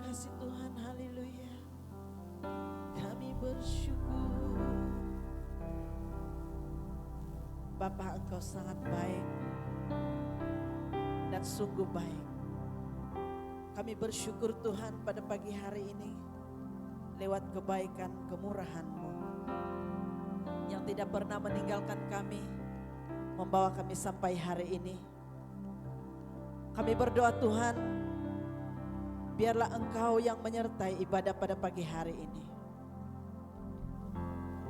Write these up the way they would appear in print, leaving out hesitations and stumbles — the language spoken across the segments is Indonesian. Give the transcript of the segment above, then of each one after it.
kasih Tuhan, haleluya. Kami bersyukur. Bapa, Engkau sangat baik dan sungguh baik. Kami bersyukur Tuhan pada pagi hari ini lewat kebaikan kemurahan-Mu yang tidak pernah meninggalkan kami, membawa kami sampai hari ini. Kami berdoa Tuhan, biarlah Engkau yang menyertai ibadah pada pagi hari ini.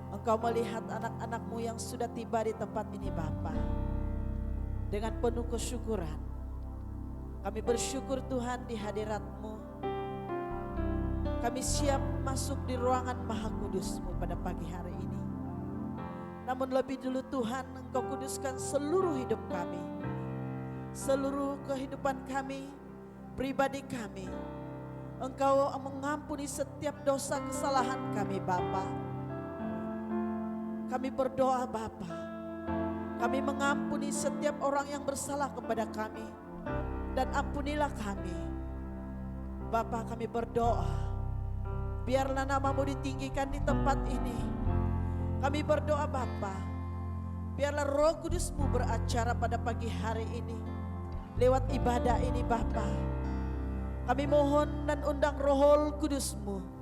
Engkau melihat anak-anak-Mu yang sudah tiba di tempat ini Bapa. Dengan penuh kesyukuran, kami bersyukur Tuhan di hadirat-Mu. Kami siap masuk di ruangan Maha Kudus-Mu pada pagi hari ini. Namun lebih dulu Tuhan, Engkau kuduskan seluruh hidup kami, seluruh kehidupan kami, pribadi kami. Engkau mengampuni setiap dosa kesalahan kami Bapa. Kami berdoa Bapa, kami mengampuni setiap orang yang bersalah kepada kami, dan ampunilah kami. Bapa, kami berdoa, biarlah nama-Mu ditinggikan di tempat ini. Kami berdoa Bapa, biarlah Roh Kudus-Mu beracara pada pagi hari ini, lewat ibadah ini Bapa. Kami mohon dan undang Roh Kudus-Mu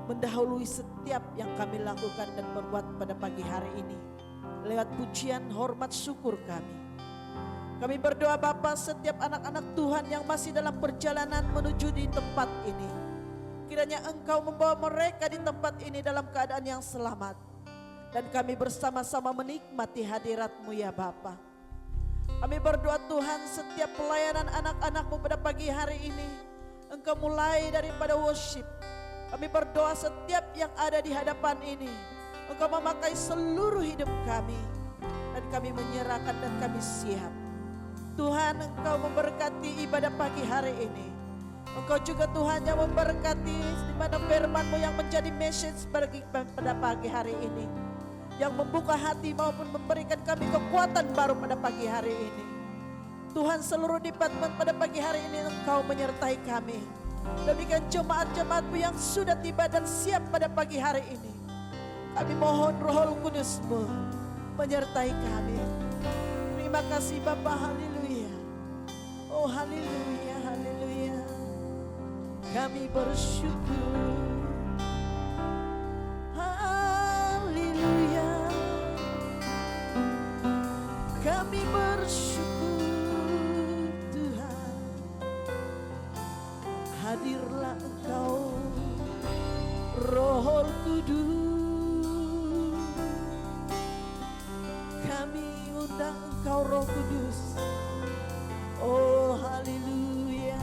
mendahului setiap yang kami lakukan dan berbuat pada pagi hari ini, lewat pujian, hormat, syukur kami. Kami berdoa Bapa, setiap anak-anak Tuhan yang masih dalam perjalanan menuju di tempat ini, kiranya Engkau membawa mereka di tempat ini dalam keadaan yang selamat. Dan kami bersama-sama menikmati hadirat-Mu ya Bapa. Kami berdoa Tuhan, setiap pelayanan anak-anak-Mu pada pagi hari ini, Engkau mulai daripada worship. Kami berdoa setiap yang ada di hadapan ini, Engkau memakai seluruh hidup kami. Dan kami menyerahkan dan kami siap. Tuhan, Engkau memberkati ibadah pagi hari ini. Engkau juga Tuhan yang memberkati di mana firman-Mu yang menjadi message pada pagi hari ini, yang membuka hati maupun memberikan kami kekuatan baru pada pagi hari ini. Tuhan, seluruh departemen pada pagi hari ini Engkau menyertai kami. Demikian jemaat-jemaat-Mu yang sudah tiba dan siap pada pagi hari ini. Kami mohon Roh Kudus-Mu menyertai kami. Terima kasih Bapa, haleluya. Oh haleluya, haleluya. Kami bersyukur. Haleluya. Kami bersyukur Tuhan. Hadirlah Engkau Roh Kudus. Kami undang Engkau Roh Kudus. Oh haleluya.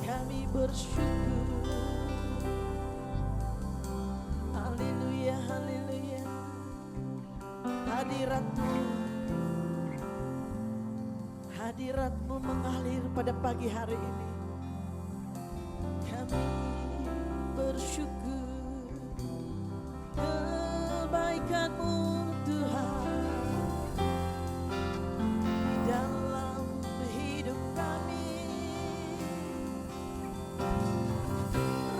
Kami bersyukur. Haleluya, haleluya. Hadirat-Mu mengalir pada pagi hari ini. Kami bersyukur kebaikan-Mu Tuhan di dalam hidup kami.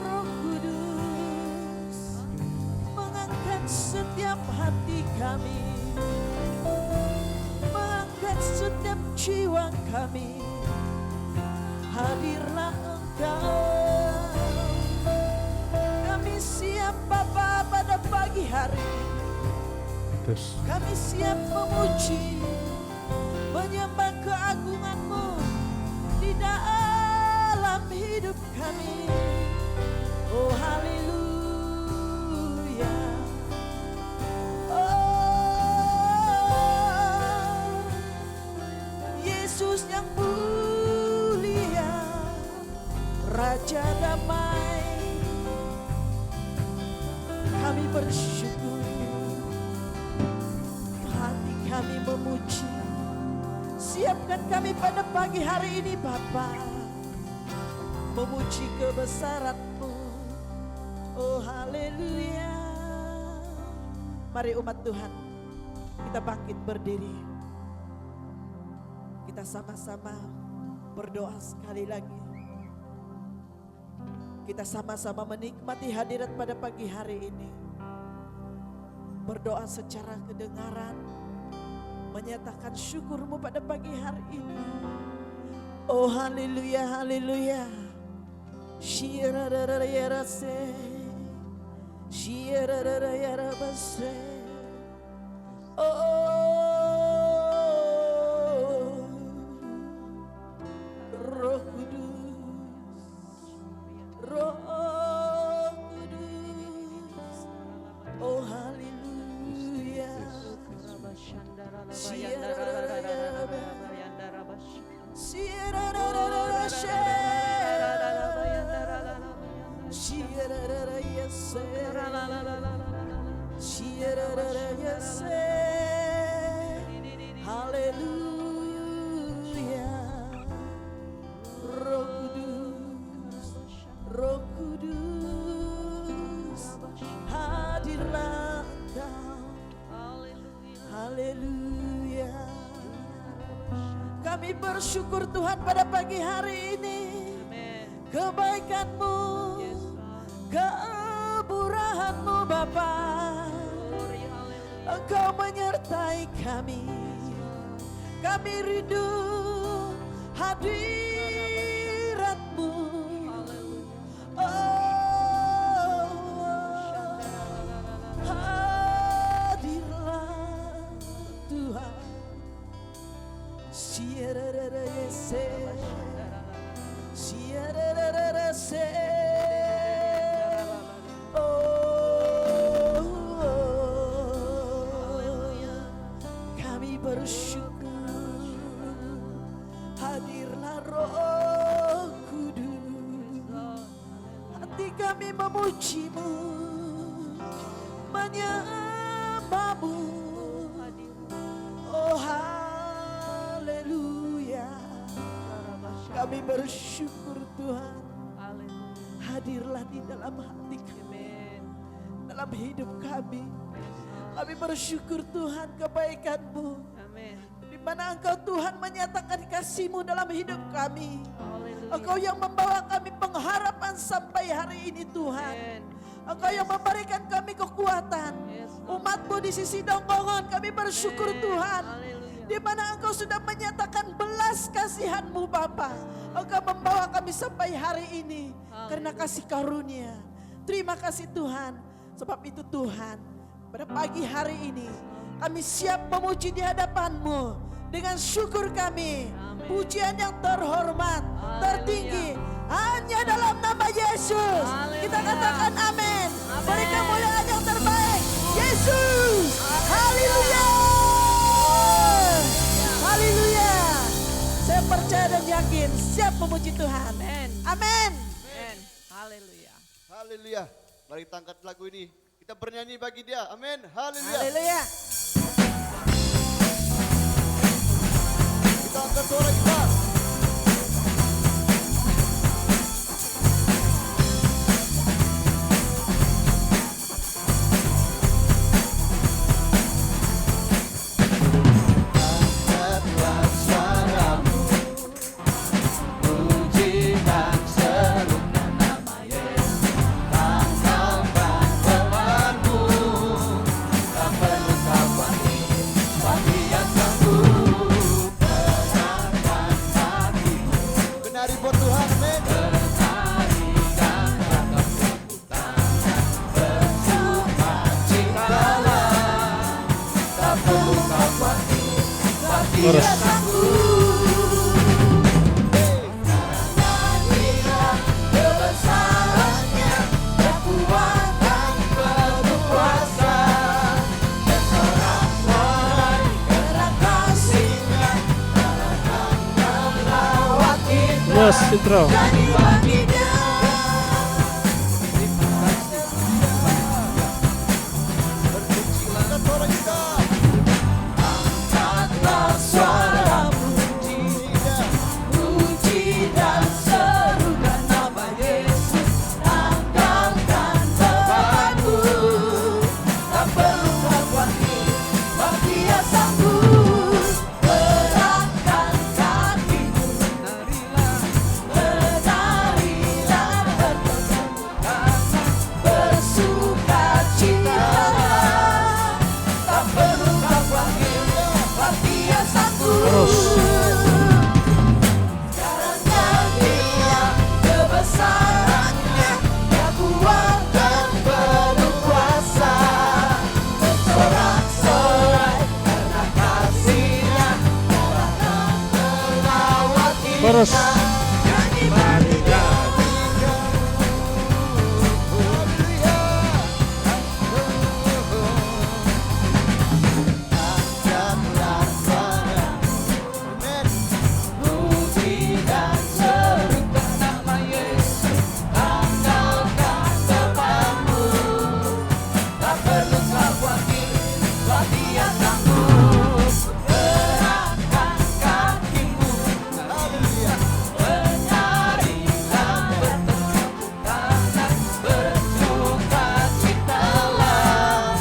Roh Kudus mengangkat setiap hati kami, mengangkat setiap jiwa kami. Hadirlah Engkau. Kami siap Bapa pada pagi hari. Kami siap memuji, menyembah keagungan-Mu di dalam hidup kami. Oh haleluya. Oh Yesus yang mulia, Raja damai. Kami bersyukur, hati kami memuji. Siapkan kami pada pagi hari ini Bapa, memuji kebesaran-Mu. Oh haleluya. Mari umat Tuhan, kita bangkit berdiri. Kita sama-sama berdoa sekali lagi. kita sama-sama menikmati hadirat pada pagi hari ini. Berdoa secara kedengaran, menyatakan syukurmu pada pagi hari ini. Oh haleluya, haleluya. Shirararayarase, shirararayarabase. Oh Roh Kudus, Roh Kudus. Oh haleluya. Haleluya. Roh Kudus, Roh Kudus, hadirlah Engkau. Haleluya. Kami bersyukur Tuhan pada pagi hari ini. Kebaikan-Mu, kemurahan-Mu Bapa, Engkau menyertai kami. Kami rindu hadirat-Mu. Oh, hadirlah Tuhan. Shirararayase, shirarararase. Oh, kami bersyukur. Hadirlah Roh Kudus. Hati kami memuji-Mu, menyembah-Mu. Oh haleluya. Kami bersyukur Tuhan. Hadirlah di dalam hati kami, dalam hidup kami. Kami bersyukur Tuhan kebaikan-Mu. Di mana Engkau Tuhan menyatakan kasih-Mu dalam hidup kami. Engkau yang membawa kami pengharapan sampai hari ini Tuhan. Engkau yang memberikan kami kekuatan. Umat-Mu di sisi dongkongan kami bersyukur Tuhan. Di mana Engkau sudah menyatakan belas kasihan-Mu Bapa. Engkau membawa kami sampai hari ini karena kasih karunia. Terima kasih Tuhan. Sebab itu Tuhan, pada pagi hari ini kami siap memuji di hadapan-Mu dengan syukur kami. Pujian yang terhormat, tertinggi hanya dalam nama Yesus. Kita katakan amin. Beri kemuliaan yang terbaik Yesus. Haleluya. Haleluya. Saya percaya dan yakin siap memuji Tuhan. Amin. Haleluya. Haleluya. Mari kita angkat lagu ini. Kita bernyanyi bagi Dia. Amin. Haleluya. Haleluya. Kita angkat suara kita. Angkatlah suaramu, puji dan serukan nama Yesus. Tanggalkan temanmu, tak perlu kau khawatir, bagi yang sanggup. Tenangkan hatimu, Benari buat Tuhan. Amin. menarikan ragam kebutaan. Bersukacitalah, tak perlu kau khawatir, bagi yang sanggup. Nyanyilah kebesarannya, kekuatan penuh kuasa, dan sorak-sorai gerak kasih-Nya, akan melawat kita. Yes, Citro. Jadi bagi Dia. Angkat suara kita. Angkatlah suaramu, puji dan serukan nama Yesus. Tanggalkan bebanmu, tak perlu kau khawatir, sebab Dia sanggup. Gerakkan kakimu, menarikan Terus nyanyi Angkatlah suara. Amin. Puji dan serukan nama Yesus, andalkan Bapa-Mu. Tak perlu khawatir, sebab Dia sanggup. Gerakkan kakimu, Haleluya. menarilah bertepuk tangan, bersukacitalah.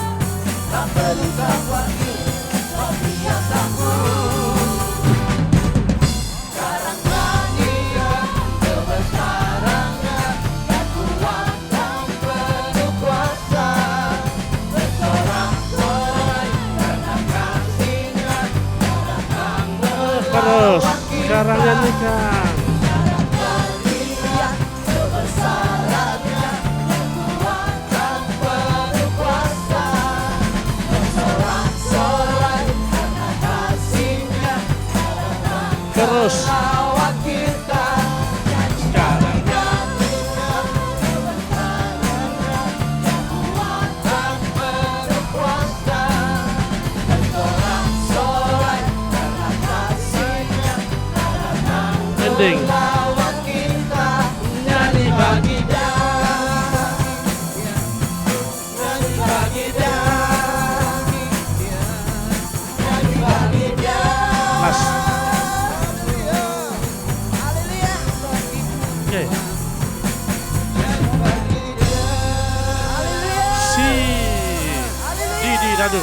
Tak perlu khawatir, sebab Dia sanggup. Sekarang nyanyikan kebesarannya, kekuatan penuh kuasa. Bersorak-sorai karena kasih-Nya, datang terus. Sekarang nyanyikan. nyanyikan kebesarannya, kekuatan penuh kuasa. Bersorak-sorai karena kasih-Nya, Terus. lawan kita. Sekarang Nyanyikan kebesarannya, kekuatan penuh kuasa. Bersorak-sorai karena kasih-Nya, ending. lawan kita. Nyanyi bagi Dia, nyanyi bagi Dia, nyanyi bagi Dia. Mas. Haleluya. Oke. Haleluya. Si Didi Dadu.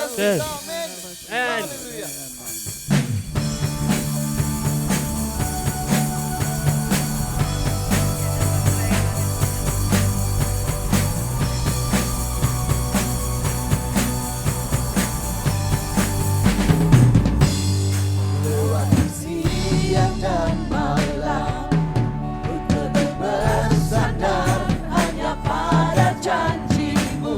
Oke. Amin. And Haleluya. Lewati siang dan malam, ku tetap bersandar hanya pada janji-Mu.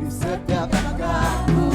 Di setiap langkahku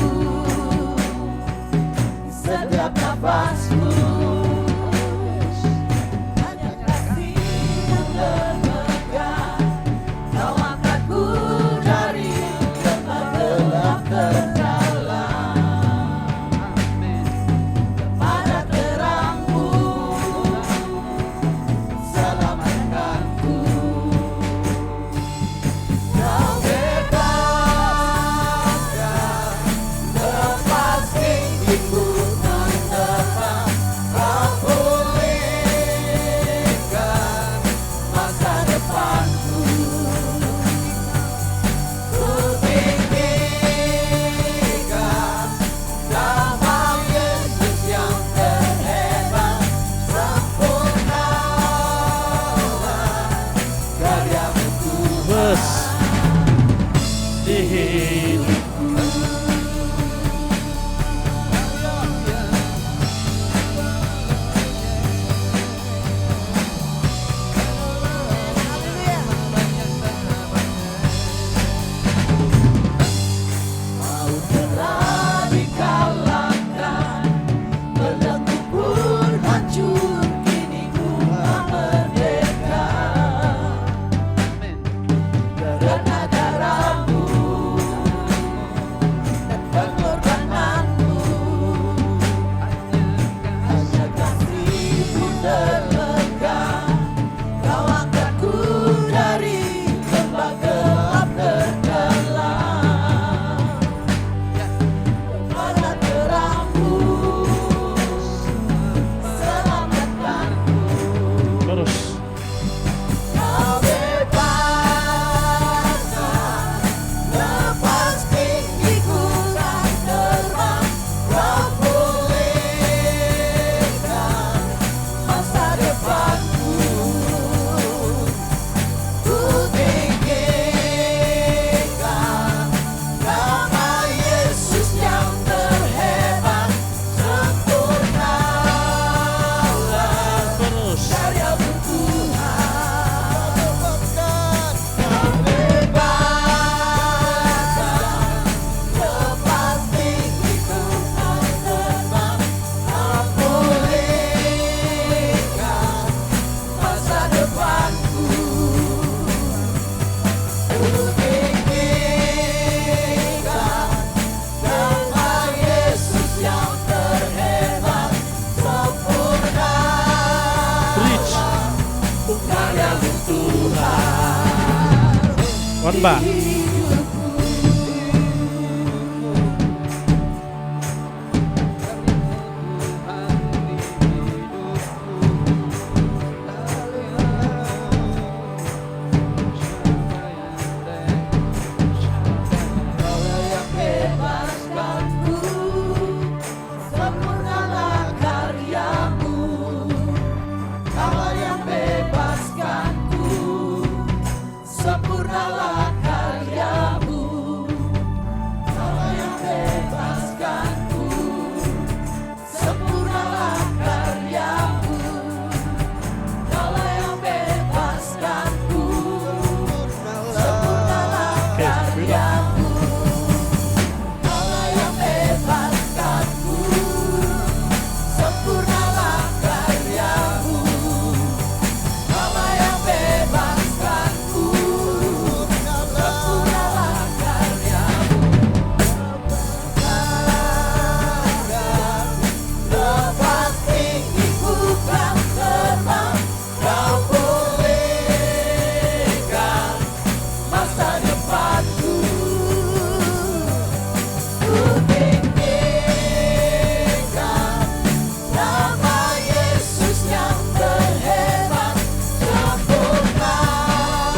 Khotbah.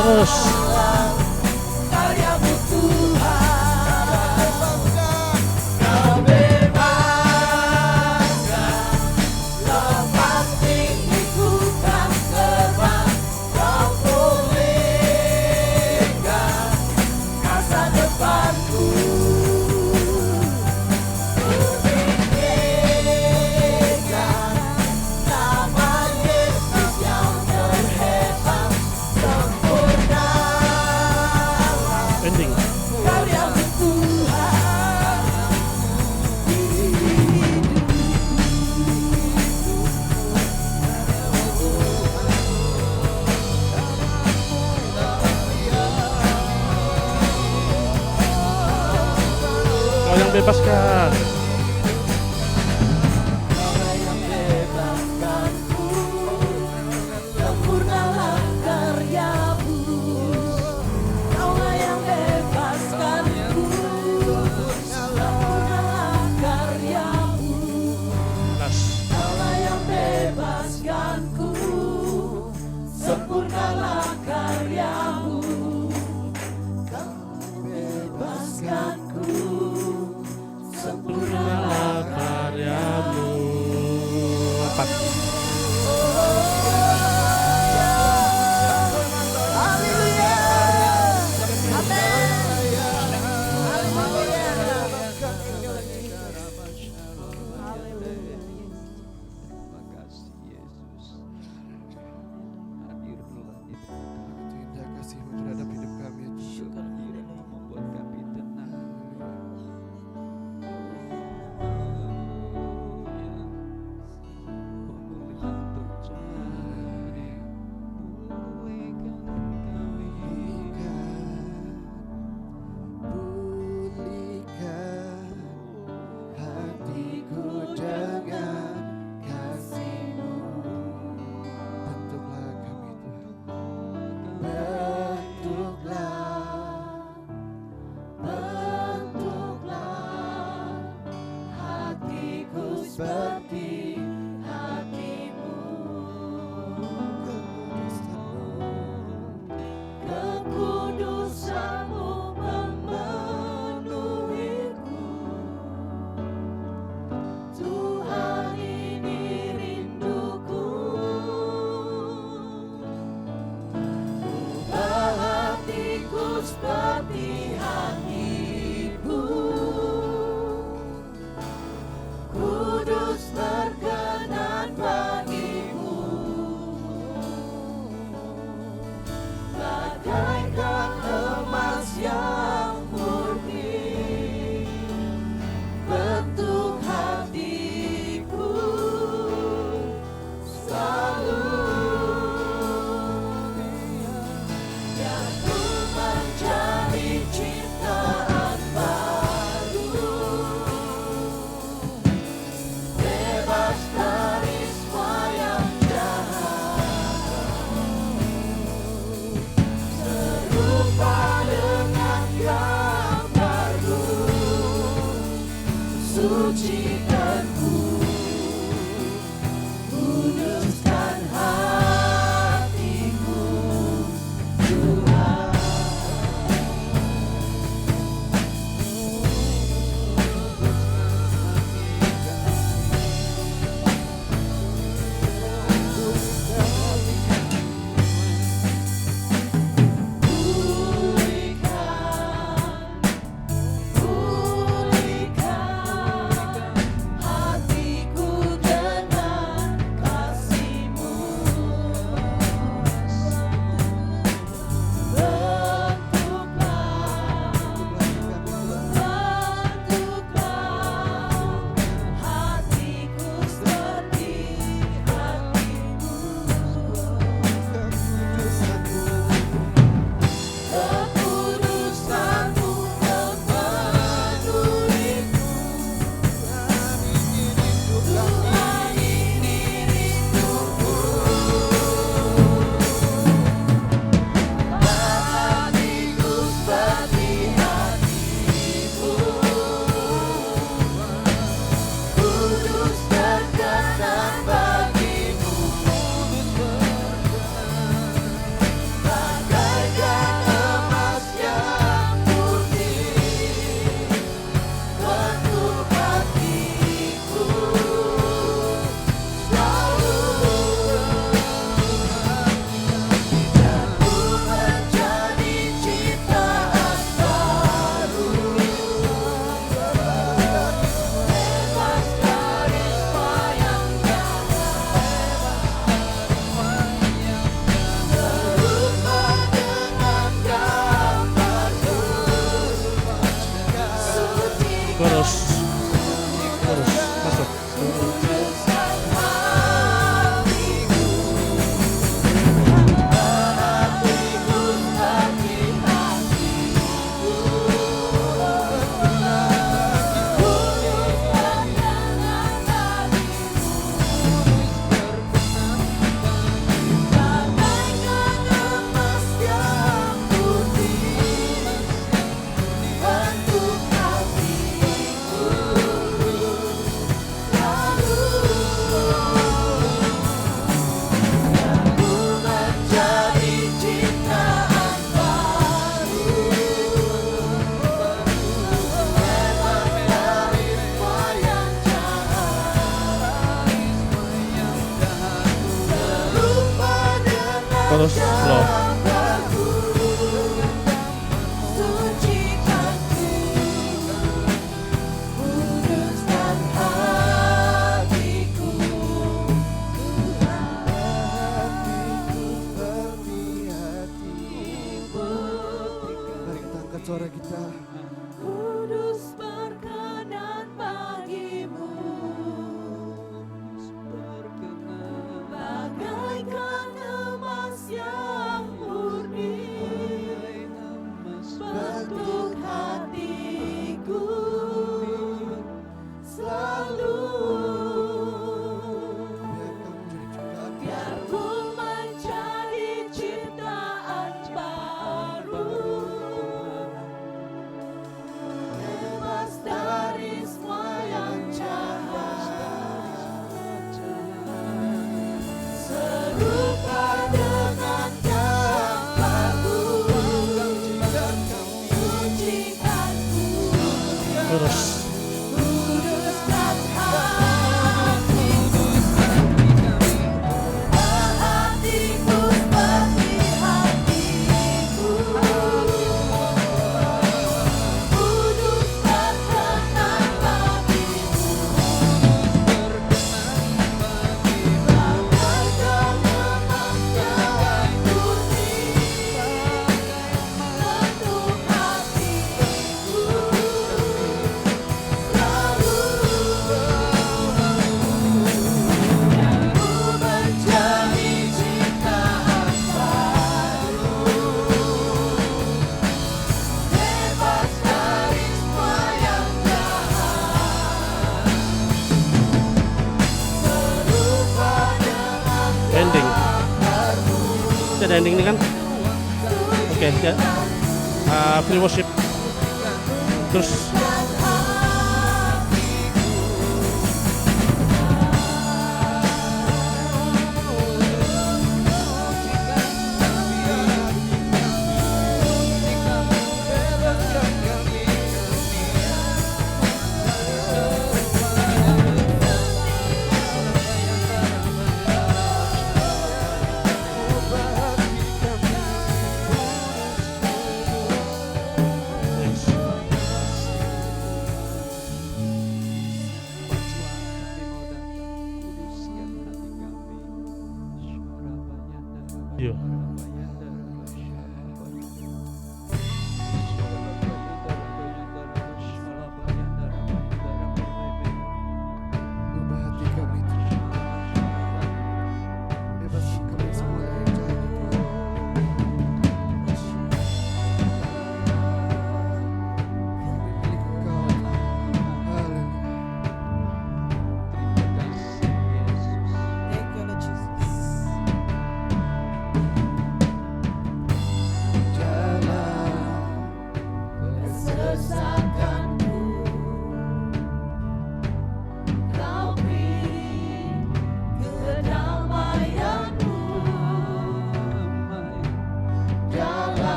Terus ending. Kau yang bebaskan. Sempurnalah karyamu. Empat. Tindak kasih-Mu terhadap hidup kami ya Tuhan. Membuat kami tenang. Pemulihan terjadi. Pulihkan kami. Pulihkan hatiku dengan kasih-Mu. Bentuklah kami Tuhan. Bentuklah hatiku seperti hati-Mu. Kekudusan-Mu memenuhiku. Tuhan, ini rinduku. Ubah hatiku seperti hati-Mu. Kudus berkenan bagi-Mu. Bagaikan emas yang murni. Bentuk hatiku selalu. Yang ku mencari cinta sucikanku, kuduskan hatiku, Tuhan. Chorus, masuk. Chorus, slow. Mari kita angkat suara kita. Kudus berkenan bagimu, bagaikan emas yang murni, bentuk hatiku selalu. Biar ku menjadi ciptaan baru, bebas dari semua yang jahat, serupa dengan gambarmu, sucikanku, Chorus. kuduskan hatiku, hatiku seperti hatiku, kudus berkenan bagimu, bagaikan emas yang murni, bentuk hatiku selalu. Ku menjadi ciptaan baru, bebas dari semua yang jahat, serupa dengan Ending. Ini ada ending ini kan? Oke, ya. Free worship. Terus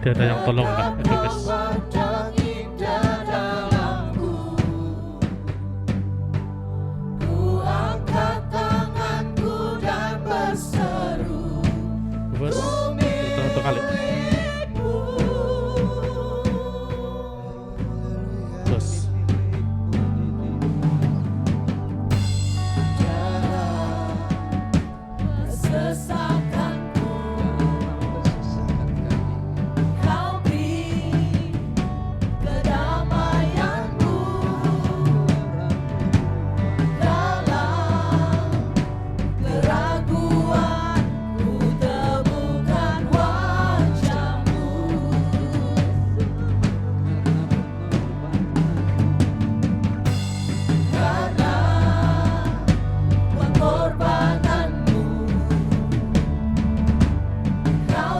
Tidak ada yang tolong Kak. Aduh, guys. Padang indah dalamku, ku angkat tanganku dan berseru, Bos, satu kali. Bos. sesakanku, kau beri kedamaianku dalam keraguan, ku temukan wajahmu. Karena pengorbananmu, kau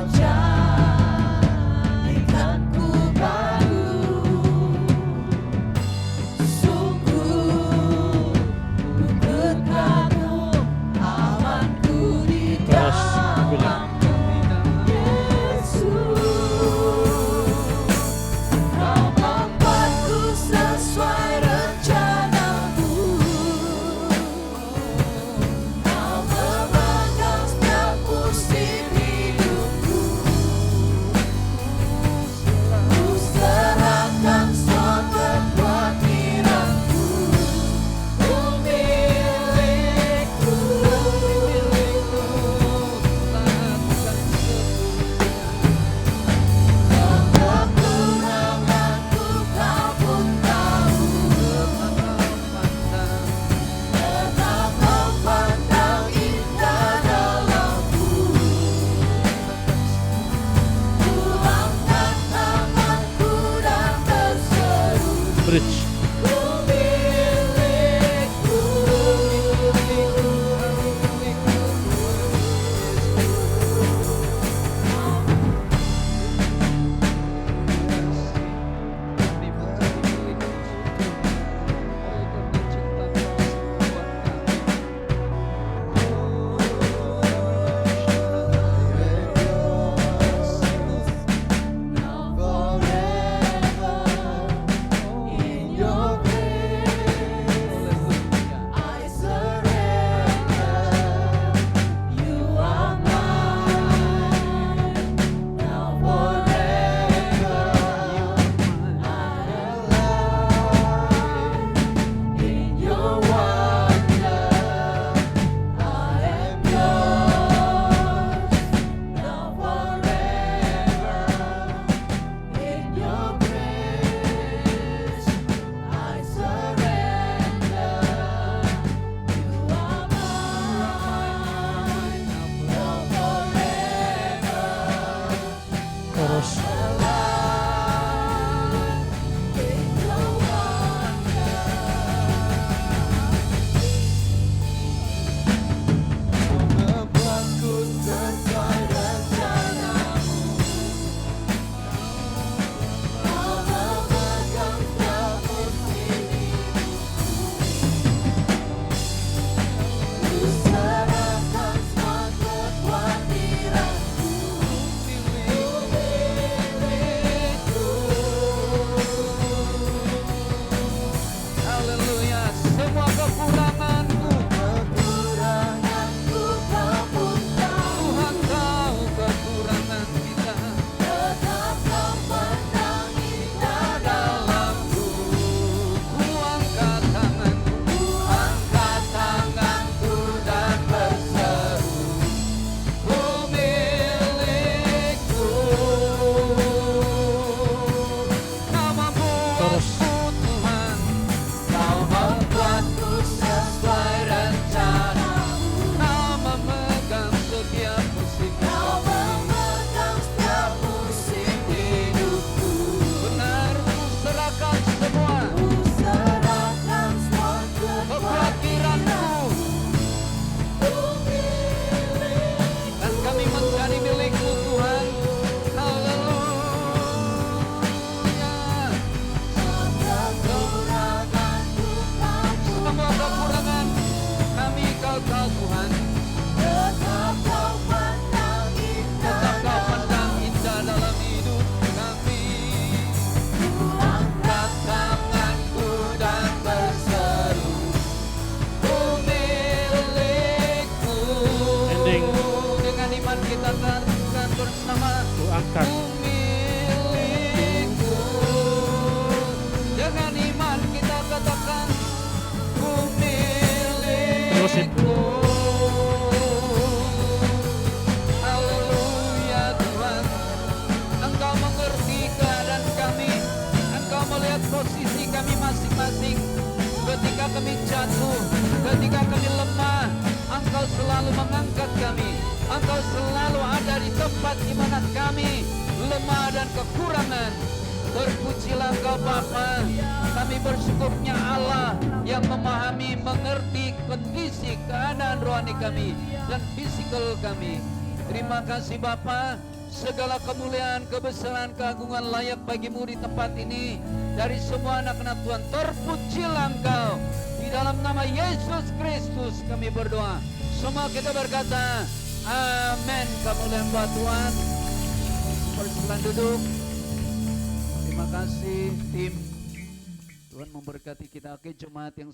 jadikanku baru. Sungguh ku terkagum amanku di Terus bilang. dalammu, Yesus. Kau membuatku sesuai rencanamu, kau memegang setiap musim hidupku. Ku serahkan semua kekhawatiranku, ku milikku. Kekuranganku kau pun tahu, tetap memandang indah dalamku. Ku angkat tanganku dan berseru, Bridge. ku milikku. Now forever in your grace, I surrender. You are mine. Now forever I am alive in your wonder. I am yours. Now forever in your grace, I surrender. You are mine. Now forever Terus. alive in your wonder. Membuatku sesuai rencanamu, kau memegang setiap musim hidupku. Ku serahkan semua kekhawatiranku, ku milikku. nama Ku angkat. milikku. Dengan iman kita katakan ku Terusin. milikku. Haleluya Tuhan, Engkau mengerti keadaan kami, Engkau melihat posisi kami masing-masing. Ketika kami jatuh, ketika kami lemah, Engkau selalu mengangkat kami. Engkau selalu ada di tempat di mana kami lemah dan kekurangan. Terpujilah Engkau Bapa. Kami bersyukurnya Allah yang memahami, mengerti kondisi keadaan rohani kami dan fisikal kami. Terima kasih Bapa. Segala kemuliaan, kebesaran, keagungan layak bagimu di tempat ini. Dari semua anak-anak Tuhan, terpujilah Engkau. Di dalam nama Yesus Kristus kami berdoa. Semua kita berkata, amin. Kemuliaan buat Tuhan. Persilakan duduk. Terima kasih tim. Tuhan memberkati kita. Oke, jemaat yang